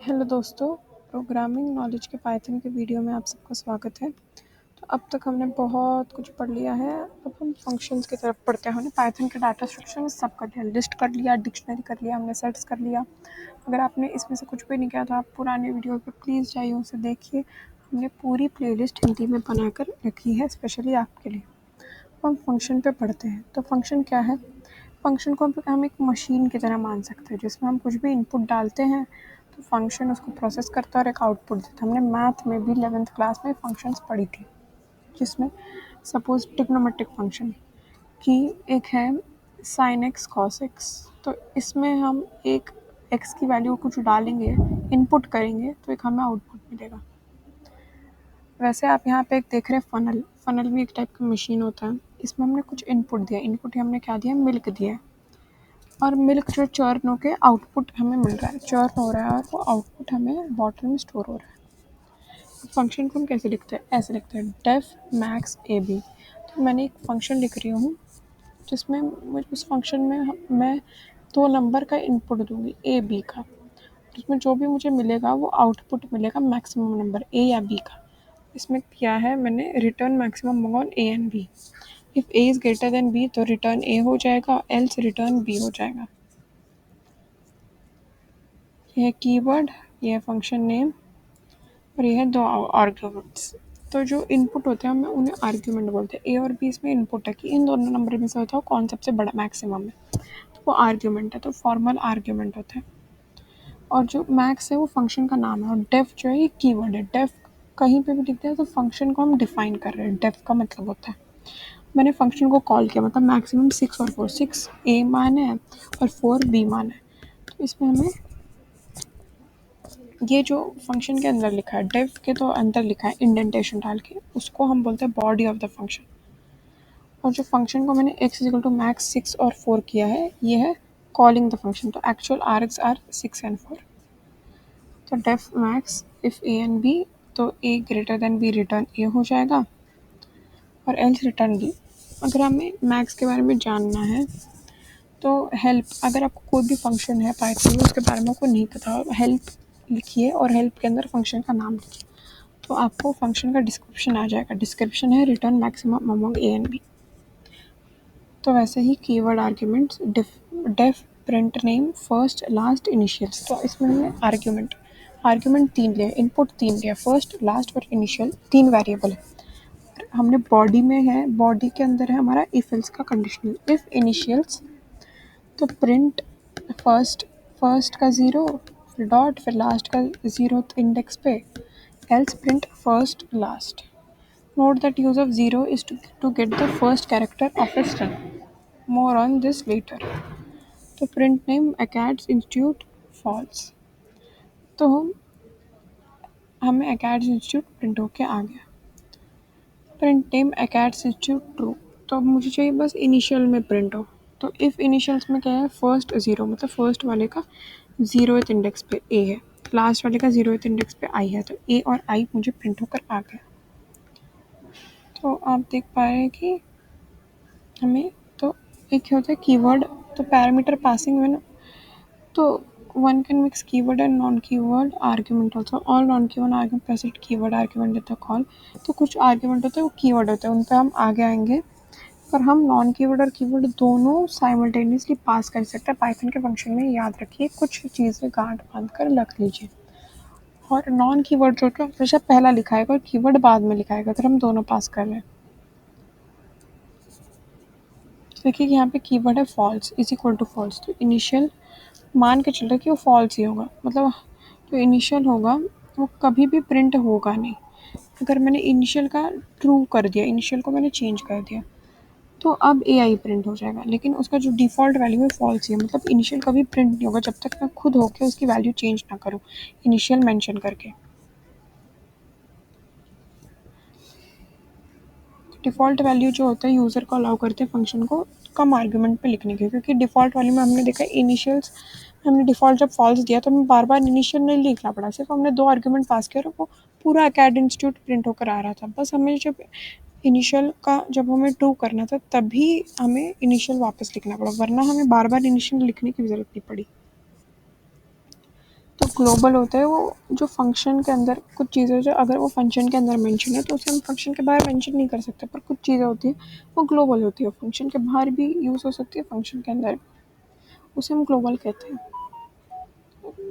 Hello दोस्तों, programming knowledge के Python के वीडियो में आप सबका स्वागत है। तो अब तक हमने बहुत कुछ पढ़ लिया है। अब हम फंक्शंस की तरफ पढ़ते हैं। हमने पाइथन के डाटा स्ट्रक्चर में सब कर लिया, लिस्ट कर लिया, डिक्शनरी कर लिया, हमने सेट्स कर लिया। अगर आपने इसमें से कुछ भी नहीं किया तो आप पुराने वीडियो पे प्लीज़ जाइए, उसे देखिए। हमने पूरी प्लेलिस्ट हिंदी में बनाकर रखी है स्पेशली आपके लिए। हम फंक्शन पे पढ़ते हैं। तो फंक्शन क्या है? फंक्शन को हम एक मशीन की तरह मान सकते हैं जिसमें हम कुछ भी इनपुट डालते हैं तो फंक्शन उसको प्रोसेस करता है और एक आउटपुट देता है। हमने मैथ में भी 11th क्लास में फंक्शंस पढ़ी थी, जिसमें सपोज ट्रिग्नोमेट्रिक फंक्शन की एक है साइन एक्स कॉस एक्स। तो इसमें हम एक एक्स की वैल्यू कुछ डालेंगे, इनपुट करेंगे तो एक हमें आउटपुट मिलेगा। वैसे आप यहाँ पे एक देख रहे हैं फनल। फनल भी एक टाइप का मशीन होता है। इसमें हमने कुछ इनपुट दिया, इनपुट हमने क्या दिया, मिल्क दिया है। और मिल्क जो चर्न होके आउटपुट हमें मिल रहा है, चर्न हो रहा है और वो आउटपुट हमें बॉटल में स्टोर हो रहा है। फंक्शन को हम कैसे लिखते हैं? ऐसे लिखते हैं, डेफ मैक्स ए बी। तो मैंने एक फंक्शन लिख रही हूँ जिसमें उस फंक्शन में मैं 2 नंबर का इनपुट दूंगी, ए बी का। उसमें जो भी मुझे मिलेगा वो आउटपुट मिलेगा मैक्सिमम नंबर ए या बी का। इसमें क्या है, मैंने return maximum on A and B. If A is greater than B तो रिटर्न ए हो जाएगा, एल्स रिटर्न बी हो जाएगा। यह है कीवर्ड, यह है फंक्शन नेम और यह है 2 आर्ग्यूमेंट्स। तो जो इनपुट होते हैं हमें उन्हें आर्ग्यूमेंट बोलते हैं। ए और बी इसमें इनपुट है कि इन दोनों नंबर में से बताओ कौन सबसे बड़ा मैक्सिमम है, तो वो आर्ग्यूमेंट है, तो फॉर्मल आर्ग्यूमेंट होता है। और जो मैक्स है वो फंक्शन का नाम है और डेफ जो है ये कीवर्ड है। डेफ कहीं पे भी लिखते हैं तो फंक्शन को हम डिफाइन कर रहे हैं, डेफ का मतलब होता है। मैंने फंक्शन को कॉल किया, मतलब मैक्सिमम 6 और 4, 6 ए मान है और 4 बी मान है। तो इसमें हमें ये जो फंक्शन के अंदर लिखा है, डेफ के तो अंदर लिखा है इंडेंटेशन डाल के, उसको हम बोलते हैं बॉडी ऑफ द फंक्शन। और जो फंक्शन को मैंने x इक्वल टू मैक्स 6 और 4 किया है, ये है कॉलिंग द फंक्शन। तो एक्चुअल आर्ग्स आर 6 एंड 4। तो def max if A and B, तो A greater than B return A हो जाएगा और एल्स रिटर्न बी। अगर हमें मैक्स के बारे में जानना है तो हेल्प, अगर आपको कोई भी फंक्शन है पाइथन में उसके बारे में आपको नहीं पता, हेल्प लिखिए और हेल्प के अंदर फंक्शन का नाम लिखिए तो आपको फंक्शन का डिस्क्रिप्शन आ जाएगा। डिस्क्रिप्शन है return maximum among A and B. तो वैसे ही keyword arguments, def print name first last initials. तो इसमें हमने आर्ग्यूमेंट 3 लिए, इनपुट 3 लिया, फर्स्ट लास्ट और इनिशियल 3 वेरिएबल है। हमने बॉडी में है, बॉडी के अंदर है हमारा इफ एल्स का कंडीशनल। इफ इनिशियल्स तो प्रिंट फर्स्ट का 0, फिर डॉट, फिर लास्ट का 0th इंडेक्स पे, else print first last. Note that use of 0 is to get the first character of a string. More on this later. तो print name acads institute false। तो हमें acads institute print होके आ गया। print name acads institute true। तो अब मुझे चाहिए बस इनिशियल में प्रिंट हो। तो इफ़ इनिशियल्स में क्या है, फर्स्ट 0, मतलब फर्स्ट वाले का 0th इंडेक्स पे ए है, लास्ट वाले का 0th इंडेक्स पे आई है, तो ए और आई मुझे प्रिंट होकर आ गया। तो आप देख पा रहे हैं कि हमें तो एक होता है कीवर्ड, तो पैरामीटर पासिंग में तो one can mix keyword and non-keyword argument also. All non-keyword argument present keyword argument at the call। तो कुछ argument होते हैं वो keyword होते हैं, उन पर हम आगे आएंगे। पर हम नॉन कीवर्ड और कीवर्ड दोनों साइमल्टेनियसली पास कर सकते हैं पाइथन के फंक्शन में। याद रखिए, कुछ चीज़ें गांठ बांध कर रख लीजिए। और नॉन कीवर्ड जो है हमेशा पहला लिखाएगा और कीवर्ड बाद में लिखाएगा, अगर हम दोनों पास कर रहे हैं। देखिए यहाँ पे कीवर्ड है false is equal to false, तो इनिशियल मान के चल रहे कि वो फॉल्स ही होगा, मतलब जो इनिशियल होगा वो कभी भी प्रिंट होगा नहीं। अगर मैंने इनिशियल का ट्रू कर दिया, इनिशियल को मैंने चेंज कर दिया, तो अब ए आई प्रिंट हो जाएगा, लेकिन उसका जो डिफ़ॉल्ट वैल्यू है फॉल्स ही है। मतलब इनिशियल कभी प्रिंट नहीं होगा जब तक मैं खुद होके उसकी वैल्यू चेंज ना करूँ इनिशियल मेंशन करके। डिफ़ॉल्ट वैल्यू जो होता है यूज़र को अलाउ करते हैं फंक्शन को कम आर्गुमेंट पे लिखने के, क्योंकि डिफ़ॉल्ट वैल्यू में हमने देखा इनिशियल्स, हमने डिफ़ॉल्ट जब फॉल्स दिया तो हमें बार बार इनिशियल नहीं लिखना पड़ा, सिर्फ हमने 2 आर्गुमेंट पास किया और वो पूरा अकैड इंस्टीट्यूट प्रिंट होकर आ रहा था। बस हमें जब इनिशियल का जब हमें ट्रू करना था तभी हमें इनिशियल वापस लिखना पड़ा, वरना हमें बार बार इनिशियल लिखने की ज़रूरत नहीं पड़ी। तो ग्लोबल होता है वो जो फंक्शन के अंदर कुछ चीज़ें जो अगर वो फंक्शन के अंदर मेंशन है तो उसे हम फंक्शन के बाहर मेंशन नहीं कर सकते, पर कुछ चीज़ें होती हैं वो ग्लोबल होती है, फंक्शन के बाहर भी यूज़ हो सकती है, फंक्शन के अंदर भी, उसे हम ग्लोबल कहते हैं।